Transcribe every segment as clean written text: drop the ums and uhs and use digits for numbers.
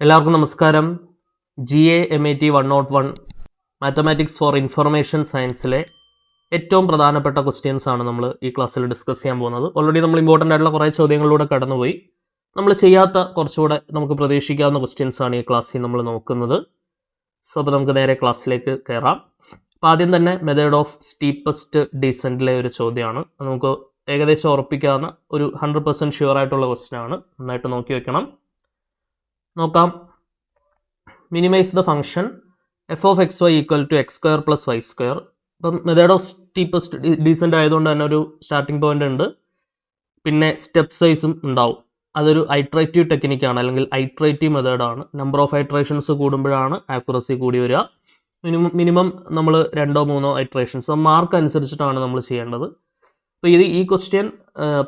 എല്ലാവർക്കും നമസ്കാരം. GAMAT 101 mathematics for information സയൻസിലെ ഏറ്റവും പ്രധാനപ്പെട്ട ക്വസ്റ്റ്യൻസ് ആണ് നമ്മൾ ഈ ക്ലാസ്സിൽ ഡിസ്കസ് ചെയ്യാൻ പോകുന്നത്. ഓൾറെഡി നമ്മൾ ഇമ്പോർട്ടൻ്റ് ആയിട്ടുള്ള കുറേ ചോദ്യങ്ങളിലൂടെ കടന്നുപോയി. നമ്മൾ ചെയ്യാത്ത കുറച്ചുകൂടെ നമുക്ക് പ്രതീക്ഷിക്കാവുന്ന ക്വസ്റ്റ്യൻസ് ആണ് ഈ ക്ലാസ്സിൽ നമ്മൾ നോക്കുന്നത്. സോ അപ്പോൾ നമുക്ക് നേരെ ക്ലാസ്സിലേക്ക് കയറാം. അപ്പോൾ ആദ്യം തന്നെ മെത്തേഡ് ഓഫ് സ്റ്റീപ്പസ്റ്റ് ഡീസെൻറ്റിലെ ഒരു ചോദ്യമാണ്. നമുക്ക് ഏകദേശം ഉറപ്പിക്കാവുന്ന ഒരു 100% ഷുവർ ആയിട്ടുള്ള ക്വസ്റ്റ്യൻ ആണ്. നന്നായിട്ട് നോക്കി വെക്കണം. നോക്കാം. Minimise the function f(x, y) = x² + y². അപ്പം മെത്തേഡ് ഓഫ് സ്റ്റീപ്പസ്റ്റ് ഡീസെൻ്റ് ആയതുകൊണ്ട് തന്നെ ഒരു സ്റ്റാർട്ടിംഗ് പോയിന്റ് ഉണ്ട്, പിന്നെ സ്റ്റെപ്പ് സൈസും ഉണ്ടാവും. അതൊരു ഐട്രേറ്റീവ് ടെക്നിക്കാണ്, അല്ലെങ്കിൽ ഐട്രേറ്റീവ് മെത്തേഡാണ്. നമ്പർ ഓഫ് ഐട്രേഷൻസ് കൂടുമ്പോഴാണ് ആക്യുറസി കൂടി വരിക. മിനിമം നമ്മൾ 2-3 ഐട്രേഷൻസ് മാർക്ക് അനുസരിച്ചിട്ടാണ് നമ്മൾ ചെയ്യേണ്ടത്. അപ്പോൾ ഈ ക്വസ്റ്റ്യൻ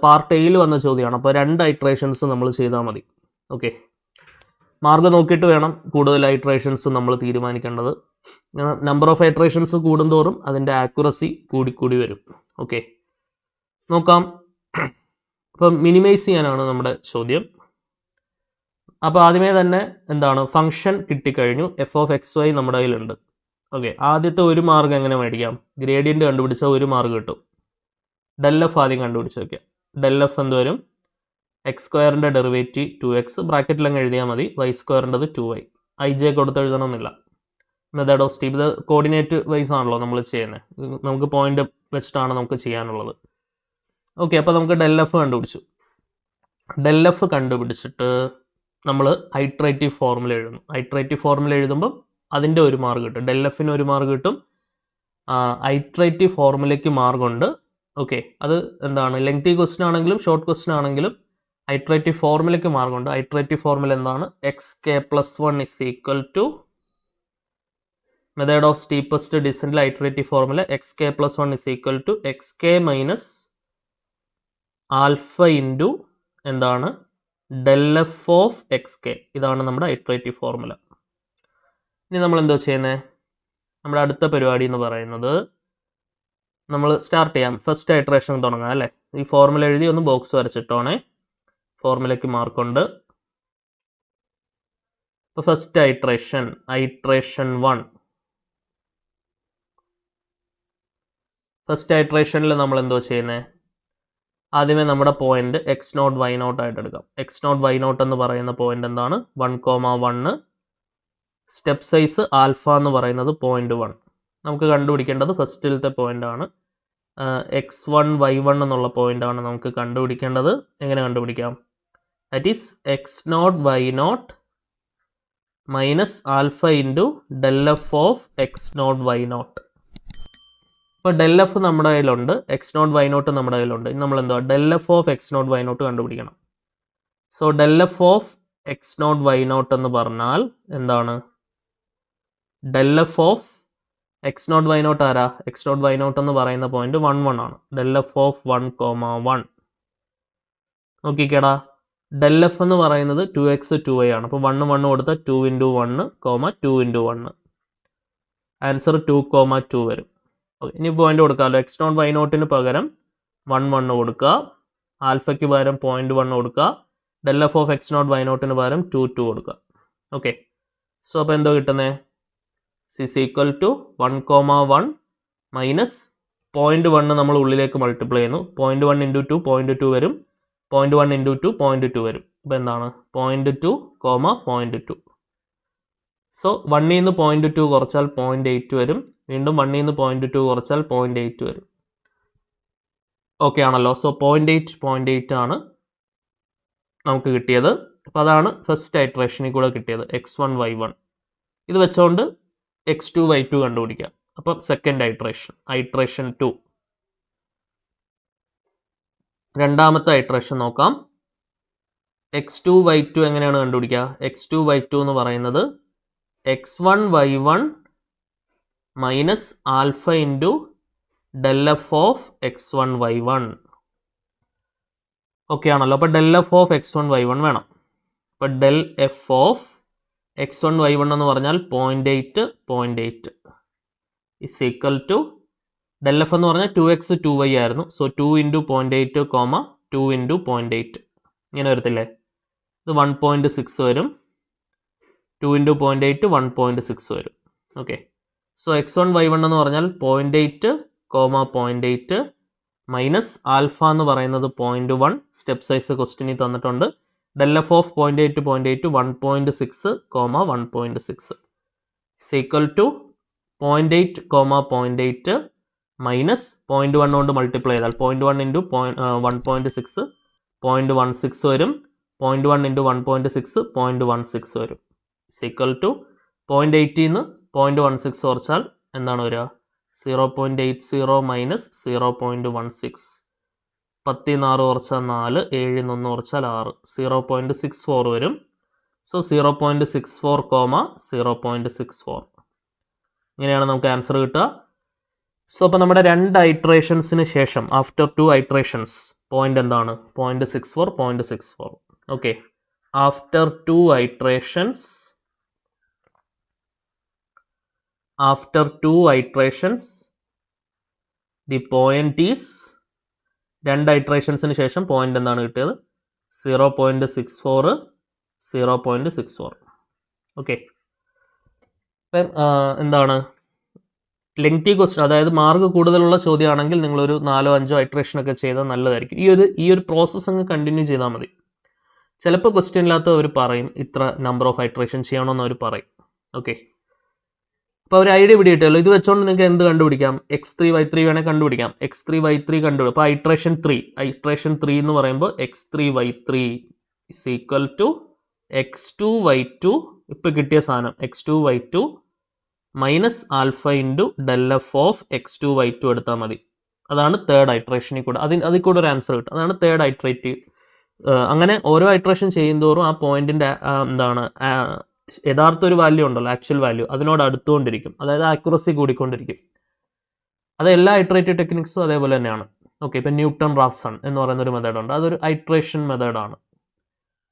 പാർട്ട് എയിൽ വന്ന ചോദ്യമാണ്. അപ്പോൾ 2 ഐട്രേഷൻസ് നമ്മൾ ചെയ്താൽ മതി. ഓക്കെ, മാർക്ക് നോക്കിയിട്ട് വേണം കൂടുതൽ ഐട്രേഷൻസ് നമ്മൾ തീരുമാനിക്കേണ്ടത്. നമ്പർ ഓഫ് ഐട്രേഷൻസ് കൂടുന്തോറും അതിൻ്റെ ആക്യുറസി കൂടി വരും. ഓക്കെ, നോക്കാം. അപ്പം മിനിമൈസ് ചെയ്യാനാണ് നമ്മുടെ ചോദ്യം. അപ്പോൾ ആദ്യമേ തന്നെ എന്താണ്, ഫംഗ്ഷൻ കിട്ടിക്കഴിഞ്ഞു. f(x, y) നമ്മുടെ കയ്യിലുണ്ട്. ഓക്കെ, ആദ്യത്തെ ഒരു മാർക്ക് എങ്ങനെ മേടിക്കാം? ഗ്രേഡിയൻറ്റ് കണ്ടുപിടിച്ചാൽ 1 മാർക്ക് കിട്ടും. del(f) ആദ്യം കണ്ടുപിടിച്ച് വയ്ക്കുക. del(f) എന്ത് വരും? x² ഡെറിവേറ്റീവ് 2x ബ്രാക്കറ്റിലങ്ങ് എഴുതിയാൽ മതി. y² 2y. ij കൊടുത്ത് എഴുതണമെന്നില്ല. മെത്തേഡ് ഓഫ് സ്റ്റീപ്പ്, ഇത് കോർഡിനേറ്റ് വൈസ് ആണല്ലോ നമ്മൾ ചെയ്യുന്നത്. നമുക്ക് പോയിന്റ് വെച്ചിട്ടാണ് നമുക്ക് ചെയ്യാനുള്ളത്. ഓക്കെ, അപ്പോൾ നമുക്ക് del(f) കണ്ടുപിടിച്ചു. del(f) കണ്ടുപിടിച്ചിട്ട് നമ്മൾ ഐട്രേറ്റീവ് ഫോർമുല എഴുതുന്നു. ഐട്രേറ്റീവ് ഫോർമുല എഴുതുമ്പം അതിൻ്റെ 1 മാർക്ക് കിട്ടും. del(f)ന് 1 മാർക്ക് കിട്ടും. ഐട്രേറ്റീവ് ഫോർമുലയ്ക്ക് മാർക്കുണ്ട്. ഓക്കെ, അത് എന്താണ്, ലെങ്തി ക്വസ്റ്റ്യൻ ആണെങ്കിലും ഷോർട്ട് ക്വസ്റ്റ്യൻ ആണെങ്കിലും ഐട്രേറ്റീവ് ഫോർമുലയ്ക്ക് മാർക്കുണ്ട്. ഐട്രേറ്റീവ് ഫോർമുല എന്താണ്? xk+1 = മെത്തേഡ് ഓഫ് സ്റ്റീപ്പസ്റ്റ് ഡിസെൻറ്റിലെ iterative formula xk+1 = xk - alpha into എന്താണ്, del(f) of xk. ഇതാണ് നമ്മുടെ ഐട്രേറ്റീവ് ഫോർമുല. ഇനി നമ്മൾ എന്തോ ചെയ്യുന്നത്? നമ്മുടെ അടുത്ത പരിപാടി എന്ന് പറയുന്നത്, നമ്മൾ സ്റ്റാർട്ട് ചെയ്യാം. ഫസ്റ്റ് ഐട്രേഷൻ തുടങ്ങാം അല്ലേ? ഈ ഫോർമുല എഴുതി ഒന്ന് ബോക്സ് വരച്ചിട്ടോണേ. ഫോർമുലയ്ക്ക് മാർക്കുണ്ട്. ഇപ്പോൾ ഫസ്റ്റ് ഐട്രേഷൻ 1. ഫസ്റ്റ് ഐട്രേഷനിൽ നമ്മൾ എന്തോ ചെയ്യുന്നത്? ആദ്യമേ നമ്മുടെ പോയിന്റ് x0 y0 ആയിട്ട് എടുക്കാം. x0 y0 എന്ന് പറയുന്ന പോയിന്റ് എന്താണ്? 1,1. സ്റ്റെപ്പ് സൈസ് ആൽഫ എന്ന് പറയുന്നത് 0.1. നമുക്ക് കണ്ടുപിടിക്കേണ്ടത് ഫസ്റ്റിലത്തെ പോയിന്റാണ്. x1 y1 എന്നുള്ള പോയിന്റാണ് നമുക്ക് കണ്ടുപിടിക്കേണ്ടത്. എങ്ങനെ കണ്ടുപിടിക്കാം? That is x0 y0 - alpha into del(f) of x0 y0. ഇപ്പോൾ del(f) നമ്മുടെ കയ്യിലുണ്ട്, x0 y0 നമ്മുടെ കയ്യിലുണ്ട്. ഇനി നമ്മൾ എന്താ, del(f) of x0 y0 കണ്ടുപിടിക്കണം. So del(f) of x0 y0 എന്ന് പറഞ്ഞാൽ എന്താണ്? del(f) of x0 y0 ആരാ? x0 y0 എന്ന് പറയുന്ന പോയിന്റ് 1 ആണ്. del(f) of 1,1. നോക്കിക്കേടാ, del(f) എന്ന് പറയുന്നത് 2x 2y ആണ്. അപ്പോൾ 1 കൊടുത്താൽ 2 × 1, 2 × 1. ആൻസർ 2,2 വരും. ഓക്കെ, ഇനി പോയിന്റ് കൊടുക്കാമല്ലോ. x0 y0 പകരം 1 കൊടുക്കുക, ആൽഫയ്ക്ക് പകരം 0.1 കൊടുക്കുക, del(f) of x0 y0 പകരം 2 കൊടുക്കുക. ഓക്കെ, സോ അപ്പോൾ എന്തോ കിട്ടുന്നത്? is equal to 1,1 മൈനസ് 0.1 നമ്മൾ ഉള്ളിലേക്ക് മൾട്ടിപ്ലൈ ചെയ്യുന്നു. 0.1 × 2 0.2 വരും. 0.1 × 2 0.2 വരും. അപ്പോൾ എന്താണ്? 0.2, 0.2. സോ 1 നിന്ന് 0.2 കുറച്ചാൽ 0.8 വരും. വീണ്ടും 1 നിന്ന് 0.2 കുറച്ചാൽ 0.8 വരും. ഓക്കെ ആണല്ലോ? സോ 0.8 ആണ് നമുക്ക് കിട്ടിയത്. അപ്പോൾ അതാണ് ഫസ്റ്റ് ഐട്രേഷനിൽ കൂടെ കിട്ടിയത്, x1 y1. ഇത് വെച്ചുകൊണ്ട് x2 y2 കണ്ടുപിടിക്കാം. അപ്പം സെക്കൻഡ് ഐട്രേഷൻ 2. രണ്ടാമത്തെ ഐട്രേഷൻ നോക്കാം. x2 y2 എങ്ങനെയാണ് കണ്ടുപിടിക്കുക? x2 y2 എന്ന് പറയുന്നത് x1 y1 - alpha into del(f) of x1 y1. Okay ആണല്ലോ? അപ്പോൾ del(f) of x1 y1 വേണം. അപ്പോൾ del(f) of x1 y1 എന്ന് പറഞ്ഞാൽ 0.8 is equal to del(f) എന്ന് പറഞ്ഞാൽ 2x 2y ആയിരുന്നു. സോ 2 × 0.8, 2 × 0.8 ഇങ്ങനെ വരത്തില്ലേ? ഇത് 1.6 വരും. 2 ഇൻറ്റു 0.8 1.6 വരും. ഓക്കെ, സോ x1 y1 എന്ന് പറഞ്ഞാൽ 0.8 0.8 മൈനസ് ആൽഫ എന്ന് പറയുന്നത് 0.1 സ്റ്റെപ്പ് സൈസ് ക്വസ്റ്റ്യനിൽ തന്നിട്ടുണ്ട്. del f of 0.8 0.8 1.6 1.6 is equal to 0.8 0.8 minus 0.1 കൊണ്ട് മൾട്ടിപ്ലൈ ചെയ്താൽ 0.1 ഇൻറ്റു 1.6 0.16 വരും. 0.1 ഇൻറ്റു 1.6 0.16 വരും. ഇസ് ഈക്വൽ ടു 0.8 നിന്ന് 0.16 കുറച്ചാൽ എന്താണ് വരിക? 0.80 മൈനസ് 0.16. 16 കുറച്ചാൽ 4, 7 1 കുറച്ചാൽ 6, 0.64 വരും. സോ 0.64 0.64 ഇങ്ങനെയാണ് നമുക്ക് ആൻസർ കിട്ടുക. സോ അപ്പോൾ നമ്മുടെ 2 ഐട്രേഷൻസിന് ശേഷം ആഫ്റ്റർ 2 ഐട്രേഷൻസ് പോയിന്റ് എന്താണ്? 0.64 0.64. Okay, after 2 iterations the point is 2 ഐട്രേഷൻസിന് ശേഷം പോയിന്റ് എന്താണ് കിട്ടിയത്? 0.64 0.64. ഓക്കെ, ഇപ്പം എന്താണ് ലെങ്തി ക്വസ്റ്റ്യൻ, അതായത് മാർക്ക് കൂടുതലുള്ള ചോദ്യമാണെങ്കിൽ നിങ്ങളൊരു 4-5 ഐട്രേഷനൊക്കെ ചെയ്താൽ നല്ലതായിരിക്കും. ഈ ഒരു പ്രോസസ്സ് അങ്ങ് കണ്ടിന്യൂ ചെയ്താൽ മതി. ചിലപ്പോൾ ക്വസ്റ്റ്യനില്ലാത്ത അവർ പറയും ഇത്ര നമ്പർ ഓഫ് ഐട്രേഷൻ ചെയ്യണമെന്ന് അവർ പറയും. ഓക്കെ, അപ്പോൾ ഒരു ഐഡിയ പിടികിട്ടുമല്ലോ. ഇത് വെച്ചുകൊണ്ട് നിങ്ങൾക്ക് എന്ത് കണ്ടുപിടിക്കാം? x3 y3 വേണേൽ കണ്ടുപിടിക്കാം. x3 y3 കണ്ടുപിടിക്കും. അപ്പോൾ ഐട്രേഷൻ 3 എന്ന് പറയുമ്പോൾ x3 y3 is equal to x2 y2. ഇപ്പോൾ കിട്ടിയ സാധനം x2 y2 minus alpha into del f of x2 y2 എടുത്താൽ മതി. അതാണ് തേർഡ് ഐട്രേഷനിൽ കൂടെ അതിൽ കൂടെ ഒരു ആൻസർ കിട്ടും. അതാണ് തേർഡ് ഐട്രേറ്റീവ്. അങ്ങനെ ഓരോ ഐട്രേഷൻ ചെയ്യുന്തോറും ആ പോയിന്റിൻ്റെ എന്താണ് യഥാർത്ഥ ഒരു വാല്യൂ ഉണ്ടല്ലോ, ആക്ച്വൽ വാല്യൂ, അതിനോട് അടുത്തുകൊണ്ടിരിക്കും. അതായത് ആക്യുറസി കൂടിക്കൊണ്ടിരിക്കും. അത് എല്ലാ ഐട്രേറ്റീവ് ടെക്നിക്സും അതേപോലെ തന്നെയാണ്. ഓക്കെ, ഇപ്പം ന്യൂട്ടൺ റാഫ്സൺ എന്ന് പറയുന്നൊരു മെത്തേഡുണ്ട്. അതൊരു ഐട്രേഷൻ മെത്തേഡാണ്.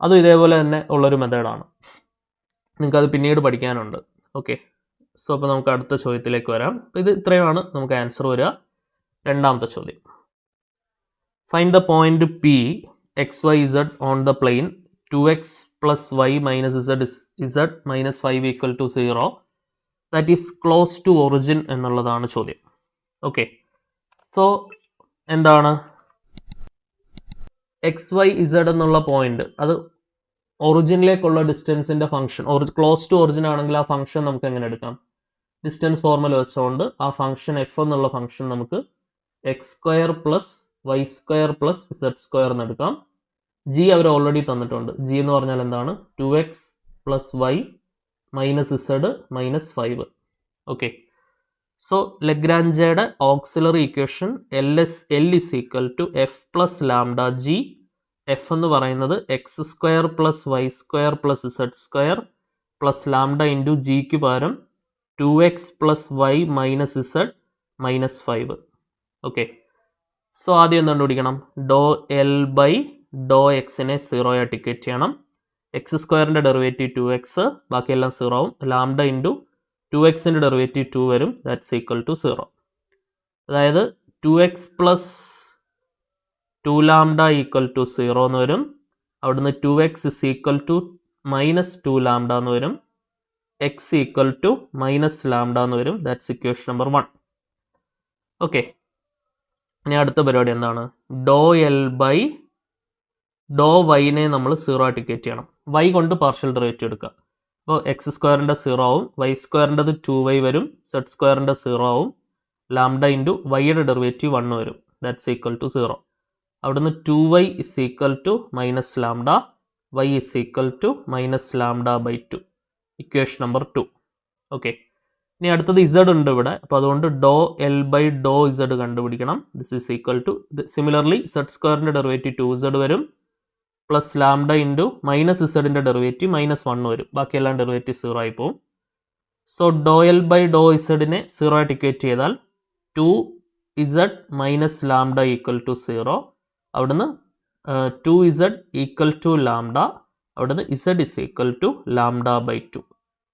അതും ഇതേപോലെ തന്നെ ഉള്ളൊരു മെത്തേഡാണ്. നിങ്ങൾക്കത് പിന്നീട് പഠിക്കാനുണ്ട്. ഓക്കെ, സോ അപ്പോൾ നമുക്ക് അടുത്ത ചോദ്യത്തിലേക്ക് വരാം. ഇത് ഇത്രയുമാണ് നമുക്ക് ആൻസർ വരിക. രണ്ടാമത്തെ ചോദ്യം, find the point P XYZ on the plain 2x plus y minus z minus 5 equal to 0 that is close to origin എന്നുള്ളതാണ് ചോദ്യം. ഓക്കെ, സോ എന്താണ് XYZ എന്നുള്ള പോയിന്റ്? അത് ഒറിജിനിലേക്കുള്ള ഡിസ്റ്റൻസിൻ്റെ ഫംഗ്ഷൻ. ക്ലോസ് ടു ഒറിജിൻ ആണെങ്കിൽ ആ ഫംഗ്ഷൻ നമുക്ക് എങ്ങനെ എടുക്കാം? ഡിസ്റ്റൻസ് ഫോർമുല വെച്ചുകൊണ്ട് ആ ഫംഗ്ഷൻ എഫ് എന്നുള്ള ഫംഗ്ഷൻ നമുക്ക് x² plus y² plus z² എന്ന് എടുക്കാം. ജി അവർ ഓൾറെഡി തന്നിട്ടുണ്ട്. ജി എന്ന് പറഞ്ഞാൽ എന്താണ്? 2x plus Y minus z minus 5. Okay, so ലഗ്രാഞ്ചയുടെ auxiliary equation L is equal to f plus lambda g. F എന്ന് പറയുന്നത് x² plus y² plus z² plus lambda into ജിക്ക് പകരം 2x plus Y minus z minus 5. Okay, so ആദ്യം എന്ത് കണ്ടുപിടിക്കണം? ഡോ L by ഡോ എക്സിനെ 0 ആയിട്ട് ഇക്വേറ്റ് ചെയ്യണം. x² ഡെറിവേറ്റീവ് 2x, ബാക്കിയെല്ലാം 0 ആവും. ലാംഡ ഇൻറ്റു 2x ഡെറിവേറ്റീവ് 2 വരും. That's equal to 0. അതായത് 2x plus 2 lambda equal to 0 എന്ന് വരും. അവിടുന്ന് 2x is equal to minus 2 lambda എന്ന് വരും. x equal to minus lambda എന്ന് വരും. That's equation number 1. ഓക്കെ, ഇനി അടുത്ത പരിപാടി എന്താണ്? ഡോ എൽ ബൈ ഡോ വൈനെ നമ്മൾ 0 ആയിട്ട് ഇക്വേറ്റ് ചെയ്യണം. y കൊണ്ട് പാർഷ്യൽ ഡെറിവേറ്റീവ് എടുക്കുക. അപ്പോൾ x² 0 ആവും, y² 2y വരും, z² 0 ആവും. ലാംഡ ഇൻറ്റു വൈയുടെ ഡെറിവേറ്റീവ് 1 വരും. That's equal to 0. അവിടുന്ന് 2y is equal to minus lambda, y is equal to minus lambda by 2. Equation number 2. Okay, ഇനി അടുത്തത് z ഉണ്ട് ഇവിടെ. അപ്പോൾ അതുകൊണ്ട് do L by do z കണ്ടുപിടിക്കണം. This is equal to similarly z² derivative 2z വരും, plus lambda into minus z derivative minus 1 വരും. ബാക്കിയെല്ലാം ഡെറിവേറ്റീവ് 0 ആയി പോകും. So do L by do z 0 ആയിട്ട് ഇക്വേറ്റ് ചെയ്താൽ 2z minus lambda equal to 0. അവിടുന്ന് 2z equal to lambda, അവിടുന്ന് z is equal to lambda by 2.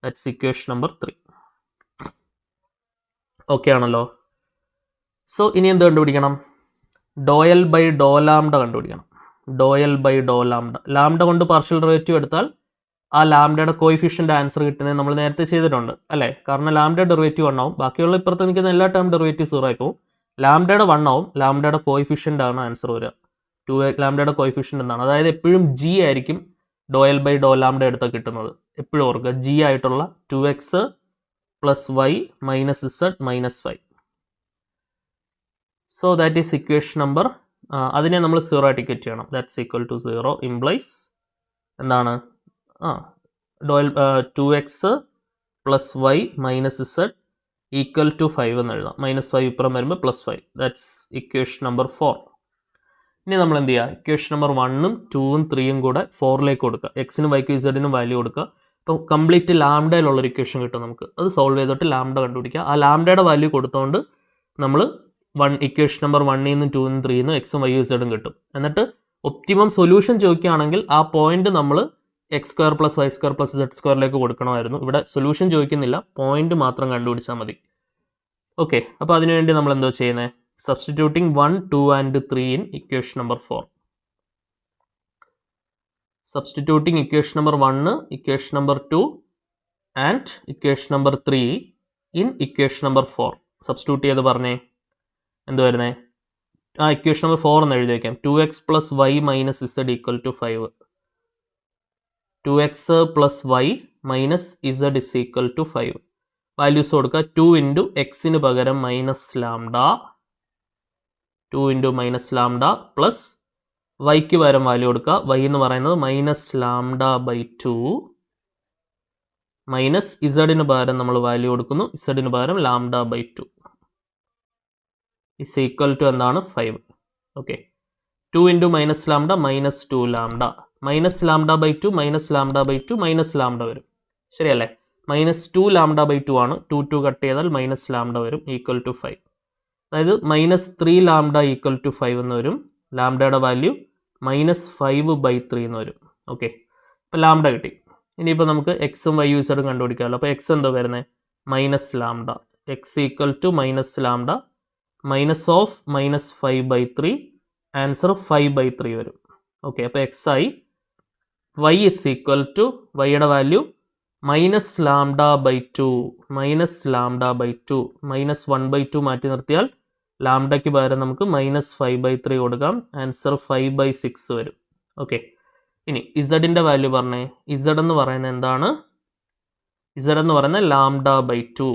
That's equation number 3. Okay ആണല്ലോ. സോ ഇനി എന്ത് കണ്ടുപിടിക്കണം? ഡോ എൽ ബൈ ഡോ ലാംഡ കണ്ടുപിടിക്കണം. ഡോ L by Dr lambda. Lambda കൊണ്ട് പാർഷ്യൽ ഡെറിവേറ്റീവ് എടുത്താൽ ആ ലാംഡയുടെ കോയിഫിഷ്യൻ്റ് ആൻസർ കിട്ടുന്നത് നമ്മൾ നേരത്തെ ചെയ്തിട്ടുണ്ട് അല്ലേ? കാരണം ലാംഡ ഡെറിവേറ്റീവ് 1 ആവും, ബാക്കിയുള്ള ഇപ്പുറത്ത് നിൽക്കുന്ന എല്ലാ ടേം ഡെറിവേറ്റീവ് 0 ആയി പോകും. ലാംഡയുടെ 1 ആവും, ലാംഡയുടെ കോയിഫിഷ്യൻ്റ് ആണ് ആൻസർ വരിക. 2x ലാംഡയുടെ കോയിഫിഷ്യൻ്റ് എന്നാണ്. അതായത് എപ്പോഴും ജി ആയിരിക്കും do L by Dr lambda എടുത്താൽ കിട്ടുന്നത്. എപ്പോഴും ഓർക്കുക, ജി ആയിട്ടുള്ള 2x plus Y minus Z minus 5. So that is equation number, അതിനെ നമ്മൾ 0 ആയിട്ട് ഇക്വേറ്റ് ചെയ്യണം. ദാറ്റ്സ് ഈക്വൽ ടു 0 ഇംപ്ലൈസ് എന്താണ്? 2x plus Y minus z equal to 5 എന്ന് എഴുതാം. -5 ഇപ്പുറം വരുമ്പോൾ +5. That's equation number 4. ഇനി നമ്മൾ എന്ത് ചെയ്യുക? ഇക്വേഷൻ നമ്പർ 1ഉം 2ഉം 3ഉം കൂടെ 4ലേക്ക് കൊടുക്കുക. എക്സിനും വൈക്കും ഇസഡിനും വാല്യൂ കൊടുക്കുക. അപ്പോൾ കംപ്ലീറ്റ് ലാംഡയിലുള്ളൊരു ഇക്വേഷൻ കിട്ടും നമുക്ക്. അത് സോൾവ് ചെയ്തിട്ട് ലാംഡ കണ്ടുപിടിക്കുക. ആ ലാംഡയുടെ വാല്യൂ കൊടുത്തുകൊണ്ട് നമ്മൾ ഇക്വേഷൻ നമ്പർ 1ൽ നിന്നും 2ൽ നിന്നും 3ൽ നിന്നും എക്സും വൈയും ഇസഡും കിട്ടും. എന്നിട്ട് ഒപ്റ്റിമം സൊല്യൂഷൻ ചോദിക്കുകയാണെങ്കിൽ ആ പോയിന്റ് നമ്മൾ x² + y² + z² കൊടുക്കണമായിരുന്നു. ഇവിടെ സൊല്യൂഷൻ ചോദിക്കുന്നില്ല, പോയിന്റ് മാത്രം കണ്ടുപിടിച്ചാൽ മതി. ഓക്കെ, അപ്പോൾ അതിനുവേണ്ടി നമ്മൾ എന്തോ ചെയ്യുന്നത്? Substituting 1, 2 and 3 in equation number 4. Substituting equation number 1, equation number 2 and equation number 3 in equation number 4. Substitute ചെയ്ത് പറഞ്ഞേ എന്ത് വരുന്നേ? ഇക്വേഷൻ നമ്പർ 4 എന്ന് എഴുതി വയ്ക്കാം. 2x + y - z = 5. 2x + y - z = 5. Values കൊടുക്കുക. 2 × x പകരം മൈനസ് ലാംഡ, 2 × -λ പ്ലസ് വൈക്ക് പകരം വാല്യൂ കൊടുക്കുക. y എന്ന് പറയുന്നത് -λ/2 മൈനസ് ഇസഡിന് പകരം നമ്മൾ വാല്യൂ കൊടുക്കുന്നു. ഇസഡിന് പകരം λ/2 ഇസ് ഈക്വൽ ടു എന്താണ്? 5. ഓക്കെ, 2 × -λ -2λ, -λ/2 -λ/2 വരും. ശരിയല്ലേ? -2λ/2 ആണ്. 2 കട്ട് ചെയ്താൽ -λ വരും, ഈക്വൽ ടു 5. അതായത് -3λ = 5 എന്ന് വരും. ലാംഡയുടെ വാല്യൂ -5/3 എന്ന് വരും. ഓക്കെ, അപ്പോൾ ലാംഡ കിട്ടി. ഇനിയിപ്പോൾ നമുക്ക് എക്സും വൈയും ഇസഡും കണ്ടുപിടിക്കാമല്ലോ. അപ്പോൾ എക്സ് എന്താ വരുന്നത്? -λ. X equal to -λ minus of -5/3, answer 5/3 വരും. ഓക്കെ, അപ്പോൾ എക്സ് ആയി. y ഇസ് ഈക്വൽ ടു വൈയുടെ വാല്യൂ -λ/2 -λ/2 -1/2 മാറ്റി നിർത്തിയാൽ ലാംഡയ്ക്ക് പകരം നമുക്ക് -5/3 കൊടുക്കാം. ആൻസർ 5/6 വരും. ഓക്കെ, ഇനി ഇസഡിൻ്റെ വാല്യൂ പറഞ്ഞേ. ഇസഡ് എന്ന് പറയുന്നത് എന്താണ്? ഇസഡ് എന്ന് പറയുന്നത് λ/2.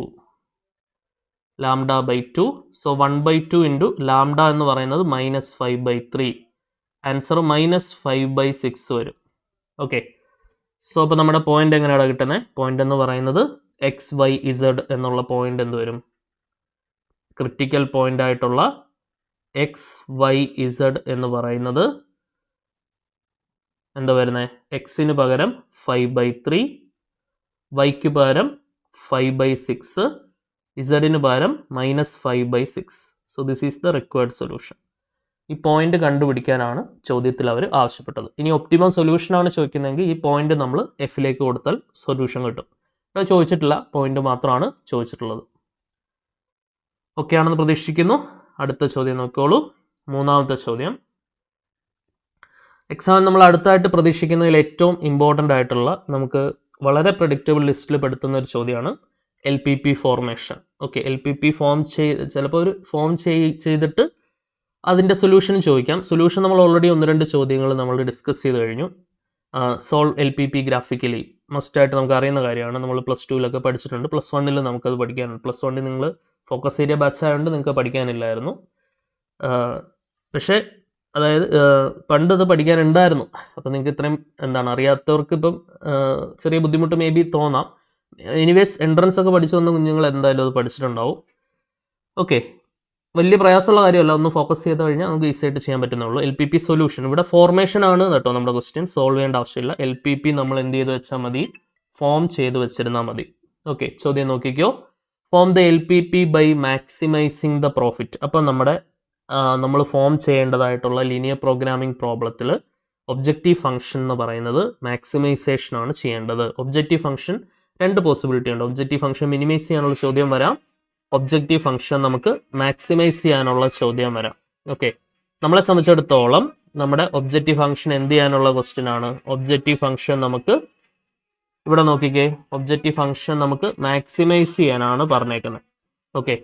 λ/2. സോ 1/2 × ലാംഡ എന്ന് പറയുന്നത് -5/3. ആൻസർ -5/6 വരും. ഓക്കെ, സോ അപ്പോൾ നമ്മുടെ പോയിന്റ് എങ്ങനെയാണ് കിട്ടുന്നത്? പോയിന്റ് എന്ന് പറയുന്നത് XYZ എന്നുള്ള പോയിന്റ് എന്ത് വരും? ക്രിട്ടിക്കൽ പോയിന്റ് ആയിട്ടുള്ള XYZ എന്ന് പറയുന്നത് എന്താ വരുന്നത്? എക്സിന് പകരം 5/3, വൈക്ക് പകരം 5/6, ഇസഡിന് പകരം -5/6. So this is the required solution. ഈ പോയിന്റ് കണ്ടുപിടിക്കാനാണ് ചോദ്യത്തിൽ അവർ ആവശ്യപ്പെട്ടത്. ഇനി ഒപ്റ്റിമം സൊല്യൂഷനാണ് ചോദിക്കുന്നതെങ്കിൽ ഈ പോയിന്റ് നമ്മൾ എഫിലേക്ക് കൊടുത്താൽ സൊല്യൂഷൻ കിട്ടും. ഇവിടെ ചോദിച്ചിട്ടില്ല, പോയിന്റ് മാത്രമാണ് ചോദിച്ചിട്ടുള്ളത്. ഓക്കെ ആണെന്ന് പ്രതീക്ഷിക്കുന്നു. അടുത്ത ചോദ്യം നോക്കിക്കോളൂ. മൂന്നാമത്തെ ചോദ്യം. എക്സാമിന് നമ്മൾ അടുത്തായിട്ട് പ്രതീക്ഷിക്കുന്നതിൽ ഏറ്റവും ഇമ്പോർട്ടൻ്റ് ആയിട്ടുള്ള, നമുക്ക് വളരെ പ്രഡിക്റ്റബിൾ ലിസ്റ്റിൽ പെടുത്തുന്ന ഒരു ചോദ്യമാണ് LPP formation. Okay, LPP form ചിലപ്പോൾ ഒരു ഫോം ചെയ്തിട്ട് അതിൻ്റെ സൊല്യൂഷനും ചോദിക്കാം. സൊല്യൂഷൻ നമ്മൾ ഓൾറെഡി 1-2 ചോദ്യങ്ങൾ നമ്മൾ ഡിസ്കസ് ചെയ്ത് കഴിഞ്ഞു. സോൾവ് LPP ഗ്രാഫിക്കലി മസ്റ്റായിട്ട് നമുക്ക് അറിയുന്ന കാര്യമാണ്. നമ്മൾ +2 പഠിച്ചിട്ടുണ്ട്. +1 നമുക്കത് പഠിക്കാനുണ്ട്. +1 നിങ്ങൾ ഫോക്കസ് ഏരിയ ബാച്ച് ആയതുകൊണ്ട് നിങ്ങൾക്ക് പഠിക്കാനില്ലായിരുന്നു. പക്ഷേ അതായത് പണ്ട് ഇത് പഠിക്കാനുണ്ടായിരുന്നു. അപ്പോൾ നിങ്ങൾക്ക് ഇത്രയും അറിയാത്തവർക്ക് ഇപ്പം ചെറിയ ബുദ്ധിമുട്ട് മേ ബി തോന്നാം. എനിവേസ് എൻട്രൻസ് ഒക്കെ പഠിച്ചു വന്ന കുഞ്ഞുങ്ങൾ എന്തായാലും അത് പഠിച്ചിട്ടുണ്ടാവും. ഓക്കെ, വലിയ പ്രയാസമുള്ള കാര്യമല്ല. ഒന്ന് ഫോക്കസ് ചെയ്ത് കഴിഞ്ഞാൽ നമുക്ക് ഈസി ആയിട്ട് ചെയ്യാൻ പറ്റുന്നുള്ളൂ. LPP സൊല്യൂഷൻ ഇവിടെ ഫോർമേഷൻ ആണ് കേട്ടോ നമ്മുടെ ക്വസ്റ്റ്യൻ. സോൾവ് ചെയ്യേണ്ട ആവശ്യമില്ല. LPP നമ്മൾ എന്ത് ചെയ്ത് വെച്ചാൽ മതി? ഫോം ചെയ്ത് വെച്ചിരുന്നാൽ മതി. ഓക്കെ, ചോദ്യം നോക്കിക്കോ. Form the LPP by maximising the profit. അപ്പം നമ്മൾ ഫോം ചെയ്യേണ്ടതായിട്ടുള്ള ലീനിയർ പ്രോഗ്രാമിംഗ് പ്രോബ്ലത്തിൽ ഒബ്ജക്റ്റീവ് ഫംഗ്ഷൻ എന്ന് പറയുന്നത് മാക്സിമൈസേഷൻ ആണ് ചെയ്യേണ്ടത്. ഒബ്ജക്റ്റീവ് ഫംഗ്ഷൻ 2 പോസിബിലിറ്റി ഉണ്ട്. ഒബ്ജക്റ്റീവ് ഫംഗ്ഷൻ മിനിമൈസ് ചെയ്യാനുള്ള ചോദ്യം വരാം, ഒബ്ജക്റ്റീവ് ഫംഗ്ഷൻ നമുക്ക് മാക്സിമൈസ് ചെയ്യാനുള്ള ചോദ്യം വരാം. ഓക്കെ, നമ്മളെ സംബന്ധിച്ചിടത്തോളം നമ്മുടെ ഒബ്ജക്റ്റീവ് ഫംഗ്ഷൻ എന്ത് ചെയ്യാനുള്ള ക്വസ്റ്റ്യൻ ആണ്? ഒബ്ജക്റ്റീവ് ഫംഗ്ഷൻ നമുക്ക് ഇവിടെ നോക്കിക്കേ, ഒബ്ജക്റ്റീവ് ഫംഗ്ഷൻ നമുക്ക് മാക്സിമൈസ് ചെയ്യാനാണ് പറഞ്ഞേക്കുന്നത്. ഓക്കെ,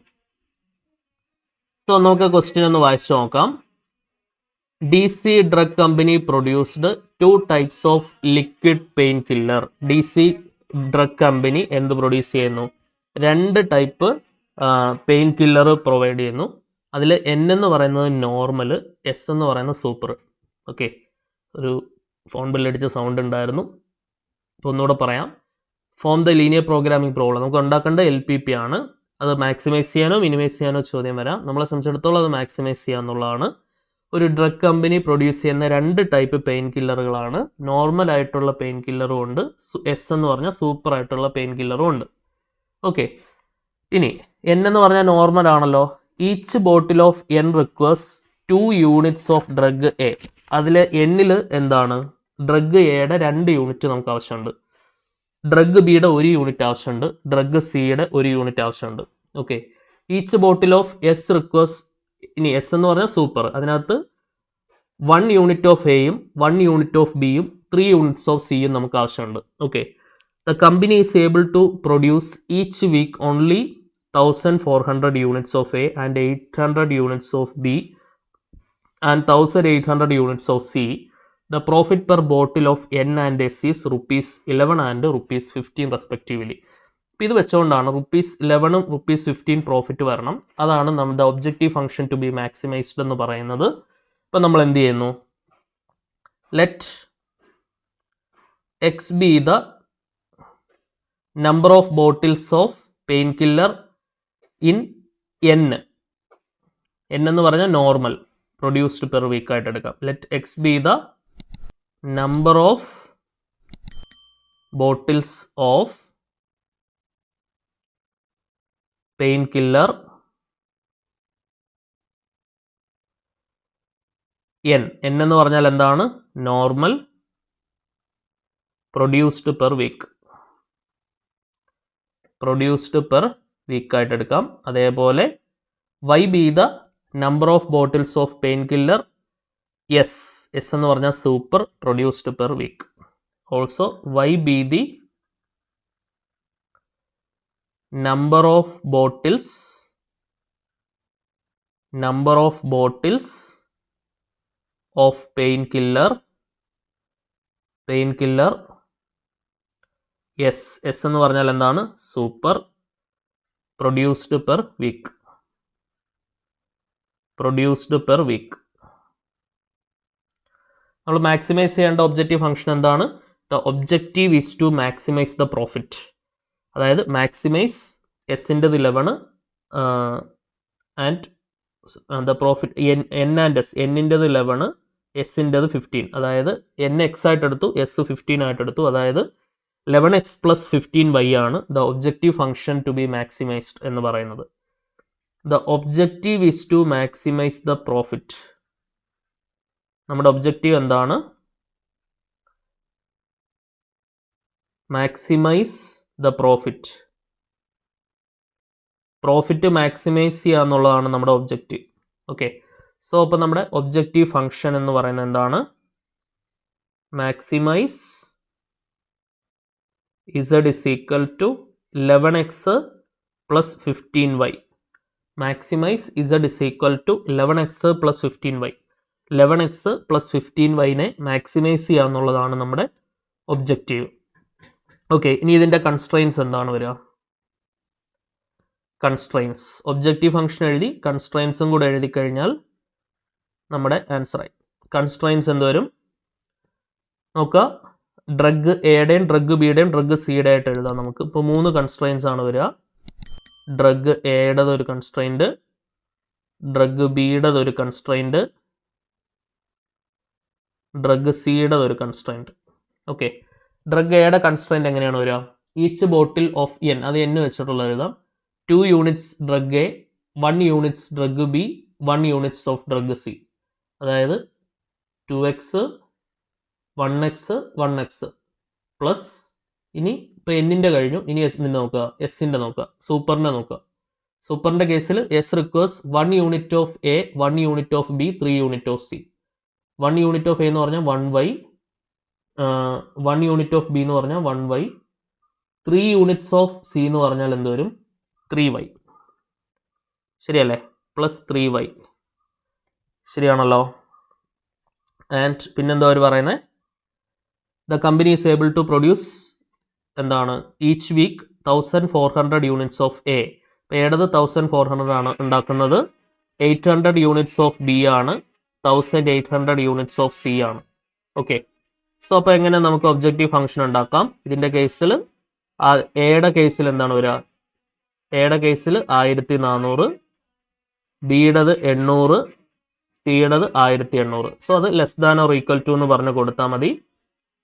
സോ നമുക്ക് ക്വസ്റ്റ്യൻ ഒന്ന് വായിച്ചു നോക്കാം. DC drug company produced 2 types of liquid pain killer. DC drug company എന്ത് പ്രൊഡ്യൂസ് ചെയ്യുന്നു? 2 ടൈപ്പ് പെയിൻ കില്ലർ പ്രൊവൈഡ് ചെയ്യുന്നു. അതിൽ N എന്ന് പറയുന്നത് നോർമൽ, S എന്ന് പറയുന്നത് സൂപ്പർ. ഓക്കെ, ഒരു ഫോൺ ബില്ലടിച്ച സൗണ്ട് ഉണ്ടായിരുന്നു. ഇപ്പോൾ ഒന്നുകൂടെ പറയാം. Form the linear programming problem. നമുക്ക് ഉണ്ടാക്കേണ്ട LPP ആണ്. അത് മാക്സിമൈസ് ചെയ്യാനോ മിനിമൈസ് ചെയ്യാനോ ചോദ്യം വരാം. നമ്മളെ സംബന്ധിച്ചിടത്തോളം അത് മാക്സിമൈസ് ചെയ്യുക എന്നുള്ളതാണ്. ഒരു ഡ്രഗ് കമ്പനി പ്രൊഡ്യൂസ് ചെയ്യുന്ന 2 ടൈപ്പ് പെയിൻ കില്ലറുകളാണ്. നോർമൽ ആയിട്ടുള്ള പെയിൻ കില്ലറും ഉണ്ട്, S എന്ന് പറഞ്ഞാൽ സൂപ്പർ ആയിട്ടുള്ള പെയിൻ കില്ലറും ഉണ്ട്. ഓക്കെ, ഇനി N എന്ന് പറഞ്ഞാൽ നോർമൽ ആണല്ലോ. Each bottle of N requires 2 units of drug A. അതിൽ Nൽ എന്താണ്? ഡ്രഗ് എയുടെ 2 യൂണിറ്റ് നമുക്ക് ആവശ്യമുണ്ട്. ഡ്രഗ് ബിയുടെ 1 യൂണിറ്റ് ആവശ്യമുണ്ട്. ഡ്രഗ് സിയുടെ 1 യൂണിറ്റ് ആവശ്യമുണ്ട്. Okay, each bottle of S requires, ഇനി S എന്ന് പറഞ്ഞാൽ സൂപ്പർ, അതിനകത്ത് 1 യൂണിറ്റ് ഓഫ് എയും 1 യൂണിറ്റ് ഓഫ് ബിയും 3 യൂണിറ്റ്സ് ഓഫ് സിയും നമുക്ക് ആവശ്യമുണ്ട്. Okay, the company is able to produce each week only 1400 units of A and 800 units of B and 1800 units of C. The profit per bottle of N and S is ₹11 and ₹15 respectively. അപ്പോൾ ഇത് വെച്ചുകൊണ്ടാണ് ₹11 ₹15 profit വരണം. അതാണ് നമ്മുടെ objective function to be maximized എന്ന് പറയുന്നത്. അപ്പോൾ നമ്മൾ എന്ത് ചെയ്യുന്നു? Let X be the number of bottles of painkiller in N. N എന്ന് പറഞ്ഞാൽ നോർമൽ, പ്രൊഡ്യൂസ്ഡ് പെർ വീക്ക് ആയിട്ട് എടുക്കാം. Let X be the number of bottles of painkiller N. N എന്ന് പറഞ്ഞാൽ എന്താണ്? Normal, produced per week, produced per week ആയിട്ട് എടുക്കാം. അതേപോലെ Y be the number of bottles of painkiller S. S എന്ന് പറഞ്ഞാൽ super, produced per week. Also Y be the number of bottles of painkiller S. S എന്ന് പറഞ്ഞാൽ എന്താണ്? Super, produced per week, produced per week. നമ്മൾ maximise ചെയ്യേണ്ട objective function എന്താണ്? The objective is to maximise the profit. അതായത് maximise എസിൻ്റെത് 11 and the profit N and S. എന്നിൻ്റെത് 11, എസിൻ്റെത് 15. അതായത് N X ആയിട്ട് എടുത്തു, S 15 ആയിട്ട് എടുത്തു. അതായത് 11x + 15y ആണ് the objective function to be maximized എന്ന് പറയുന്നത്. The objective is to maximise the profit. നമ്മുടെ ഒബ്ജക്റ്റീവ് എന്താണ്? Maximize the profit. Profit maximize ചെയ്യുക എന്നുള്ളതാണ് നമ്മുടെ ഒബ്ജക്റ്റീവ്. ഓക്കെ, സോ അപ്പോൾ നമ്മുടെ ഒബ്ജക്റ്റീവ് ഫംഗ്ഷൻ എന്ന് പറയുന്നത് എന്താണ്? Maximise Z is equal to 11x plus 15y. Maximise Z is equal to 11x plus 15y. 11x plus 15yനെ മാക്സിമൈസ് ചെയ്യുക എന്നുള്ളതാണ് നമ്മുടെ ഒബ്ജക്റ്റീവ്. ഓക്കെ, ഇനി ഇതിൻ്റെ കൺസ്ട്രെയിൻസ് എന്താണ് വരിക? കൺസ്ട്രെയിൻസ്, ഒബ്ജക്റ്റീവ് ഫംഗ്ഷൻ എഴുതി കൺസ്ട്രെയിൻസും കൂടെ എഴുതി കഴിഞ്ഞാൽ നമ്മുടെ ആൻസറായി. കൺസ്ട്രെയിൻസ് എന്ത് വരും നോക്കുക. ഡ്രഗ് എയുടെയും ഡ്രഗ് ബിയുടെയും ഡ്രഗ് സിയുടെ ആയിട്ട് എഴുതാം നമുക്ക്. ഇപ്പോൾ 3 കൺസ്ട്രെയിൻസ് ആണ് വരിക. ഡ്രഗ് എയുടേത് ഒരു കൺസ്ട്രെയിൻറ്റ്, ഡ്രഗ് ബിയുടേത് ഒരു കൺസ്ട്രെയിൻറ്റ്, ഡ്രഗ് സിയുടെ ഒരു കൺസ്ട്രെയിൻറ്റ്. ഓക്കെ, ഡ്രഗ് എയുടെ കൺസ്ട്രെയിൻറ്റ് എങ്ങനെയാണ് വരിക? ഈച്ച് ബോട്ടിൽ ഓഫ് N, അത് N വെച്ചിട്ടുള്ള എഴുതാം. 2 units drug A, 1 units drug B, 1 units of drug C. അതായത് 2x 1x 1x പ്ലസ്, ഇനി ഇപ്പോൾ എന്നിൻ്റെ കഴിഞ്ഞു, ഇനി എസിൻ്റെ നോക്കുക, എസിൻ്റെ നോക്കുക, സൂപ്പറിൻ്റെ നോക്കുക. സൂപ്പറിൻ്റെ കേസിൽ S requires 1 unit of A, 1 unit of B, 3 unit of C. 1 unit of A എന്ന് പറഞ്ഞാൽ 1y, 1 യൂണിറ്റ് ഓഫ് ബി എന്ന് പറഞ്ഞാൽ 1y, 3 യൂണിറ്റ്സ് ഓഫ് സി എന്ന് പറഞ്ഞാൽ എന്ത് വരും? 3y. ശരിയല്ലേ? Plus 3y. ശരിയാണല്ലോ. ആൻഡ് പിന്നെന്താ അവർ പറയുന്നത്? The company is able to produce എന്താണ്? Each week 1400 units of A. അപ്പോൾ എയുടേത് 1400 ആണ് ഉണ്ടാക്കുന്നത്. 800 യൂണിറ്റ്സ് ഓഫ് ബി ആണ്. 1800 യൂണിറ്റ്സ് ഓഫ് സി ആണ്. ഓക്കെ. സോ അപ്പോൾ എങ്ങനെ നമുക്ക് ഒബ്ജക്റ്റീവ് ഫംഗ്ഷൻ ഉണ്ടാക്കാം? ഇതിൻ്റെ കേസിൽ എയുടെ കേസിൽ എന്താണ് വരിക? എയുടെ കേസിൽ 1400, ബിയുടേത് 800, സിയുടേത് 1800. സോ അത് less than or equal to എന്ന് പറഞ്ഞ് കൊടുത്താൽ മതി.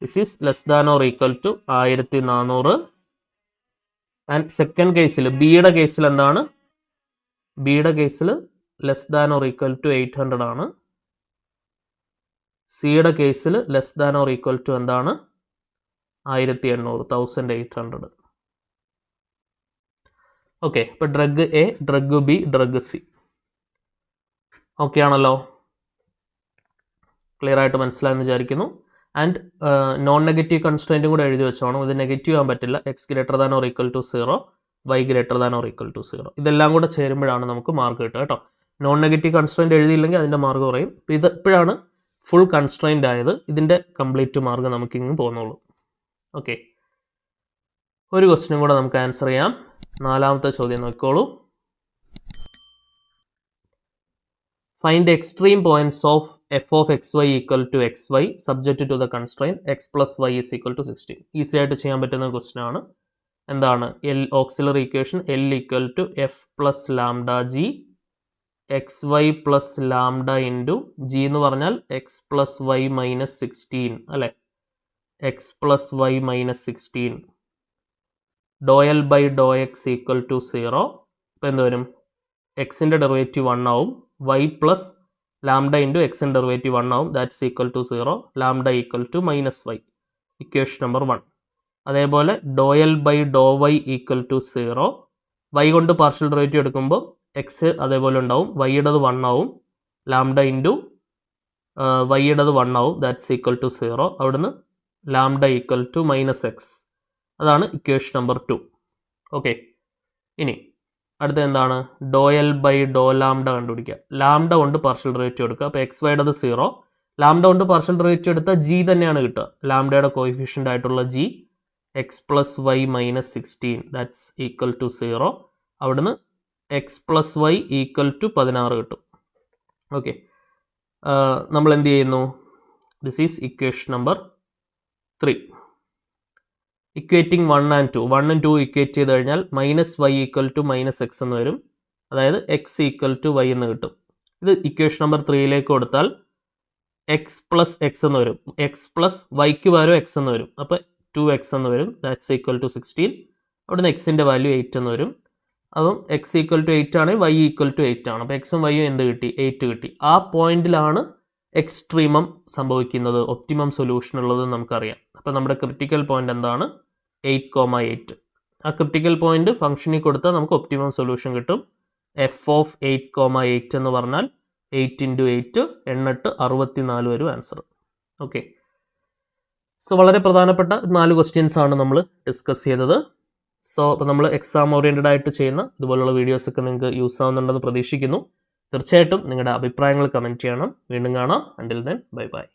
This is less than or equal to 1400. And second കേസിൽ ബിയുടെ കേസിൽ എന്താണ്? ബിയുടെ കേസിൽ less than or equal to 800 ആണ്. സിയുടെ കേസിൽ less than or equal to എന്താണ്? 1800. ഓക്കെ. ഇപ്പോൾ drug A, drug B, drug C. Okay ആണല്ലോ. ക്ലിയർ ആയിട്ട് മനസ്സിലായെന്ന് വിചാരിക്കുന്നു. ആൻഡ് നോൺ നെഗറ്റീവ് കൺസ്ട്രെയിൻറ്റും കൂടെ എഴുതി വെച്ചോണം. ഇത് നെഗറ്റീവ് ആകാൻ പറ്റില്ല. X greater than or equal to 0, y greater than or equal to 0. ഇതെല്ലാം കൂടെ ചേരുമ്പോഴാണ് നമുക്ക് മാർക്ക് കിട്ടുക കേട്ടോ. നോൺ നെഗറ്റീവ് കൺസ്ട്രെയിൻറ്റ് എഴുതിയില്ലെങ്കിൽ അതിൻ്റെ മാർക്ക് കുറയും. ഇത് ഇപ്പോഴാണ് ഫുൾ കൺസ്ട്രെയിൻ്റ് ആയത്. ഇതിൻ്റെ കംപ്ലീറ്റ് മാർക്ക് നമുക്കിങ്ങ് പോകുന്നുള്ളൂ. ഓക്കെ. ഒരു ക്വസ്റ്റ്യനും കൂടെ നമുക്ക് ആൻസർ ചെയ്യാം. 4ാമത്തെ ചോദ്യം നോക്കിക്കോളൂ. Find extreme points of f of xy equal to xy subject to the constraint x plus y is equal to 16. Easy ആയിട്ട് ചെയ്യാൻ പറ്റുന്ന ക്വസ്റ്റ്യൻ ആണ്. എന്താണ്? Auxiliary equation L equal to f plus lambda g x y plus lambda into g എന്ന് പറഞ്ഞാൽ x plus Y minus 16 അല്ലേ? X plus Y minus 16 do L by do x equal to 0. ഇപ്പോൾ എന്ത് വരും? എക്സിൻ്റെ derivative 1 ആവും. y plus lambda into എക്സിൻ്റെ derivative 1 ആവും. That's equal to 0. Lambda equal to minus Y. Equation number 1. അതേപോലെ ഡോ എൽ ബൈ ഡോ വൈ ഈക്വൽ ടു 0. വൈ കൊണ്ട് പാർഷ്യൽ ഡെറിവേറ്റീവ് എടുക്കുമ്പോൾ എക്സ് അതേപോലെ ഉണ്ടാവും. വൈയുടേത് 1 ആവും. ലാംഡ ഇൻറ്റു വൈയുടേത് 1 ആവും. That's equal to 0. അവിടുന്ന് lambda equal to minus x. അതാണ് ഇക്വേഷൻ നമ്പർ 2. ഓക്കെ. ഇനി അടുത്ത എന്താണ്? Do L by Dr lambda കണ്ടുപിടിക്കുക. ലാംഡ കൊണ്ട് പാർഷ്യൽ ഡെറിവേറ്റീവ് എടുക്കുക. അപ്പോൾ എക്സ് വൈയുടേത് 0. ലാംഡ കൊണ്ട് പാർഷ്യൽ ഡെറിവേറ്റീവ് എടുത്താൽ ജി തന്നെയാണ് കിട്ടുക. ലാംഡയുടെ കോയിഫിഷ്യൻ്റ് ആയിട്ടുള്ള g x plus Y minus 16 that's equal to 0. അവിടുന്ന് x plus y equal to 16 കിട്ടും. ഓക്കെ. നമ്മൾ എന്ത് ചെയ്യുന്നു? This is equation number 3. Equating 1 and 2. 1 and 2 equate ചെയ്ത് കഴിഞ്ഞാൽ minus y equal to minus x എന്ന് വരും. അതായത് എക്സ് ഈക്വൽ ടു വൈ എന്ന് കിട്ടും. ഇത് ഇക്വേഷൻ നമ്പർ 3ലേക്ക് കൊടുത്താൽ എക്സ് പ്ലസ് എക്സ് എന്ന് വരും. എക്സ് പ്ലസ് വൈക്ക് പകരം എക്സ് എന്ന് വരും. അപ്പോൾ 2x എന്ന് വരും. That's equal to 16. അവിടുന്ന് എക്സിൻ്റെ വാല്യൂ 8 എന്ന് വരും. അപ്പം എക്സ് ഈക്വൽ ടു 8 ആണ്, വൈ ഈക്വൽ ടു 8 ആണ്. അപ്പോൾ എക്സും വൈയും എന്ത് കിട്ടി? 8 കിട്ടി. ആ പോയിന്റിലാണ് എക്സ്ട്രീമം സംഭവിക്കുന്നത്, ഒപ്റ്റിമം സൊല്യൂഷൻ ഉള്ളത് നമുക്കറിയാം. അപ്പോൾ നമ്മുടെ ക്രിട്ടിക്കൽ പോയിന്റ് എന്താണ്? 8,8. ആ ക്രിട്ടിക്കൽ പോയിന്റ് ഫംഗ്ഷനിൽ കൊടുത്താൽ നമുക്ക് ഒപ്റ്റിമം സൊല്യൂഷൻ കിട്ടും. എഫ് ഓഫ് 8,8 എന്ന് പറഞ്ഞാൽ 8 × 8 8 64 വരും ആൻസർ. ഓക്കെ. സോ വളരെ പ്രധാനപ്പെട്ട 4 ക്വസ്റ്റ്യൻസ് ആണ് നമ്മൾ ഡിസ്കസ് ചെയ്തത്. സോ അപ്പോൾ നമ്മൾ എക്സാം ഓറിയൻറ്റഡ് ആയിട്ട് ചെയ്യുന്ന ഇതുപോലുള്ള വീഡിയോസൊക്കെ നിങ്ങൾക്ക് യൂസ് ആവുന്നുണ്ടെന്ന് പ്രതീക്ഷിക്കുന്നു. തീർച്ചയായിട്ടും നിങ്ങളുടെ അഭിപ്രായങ്ങൾ കമൻറ്റ് ചെയ്യണം. വീണ്ടും കാണാം. Until then bye bye.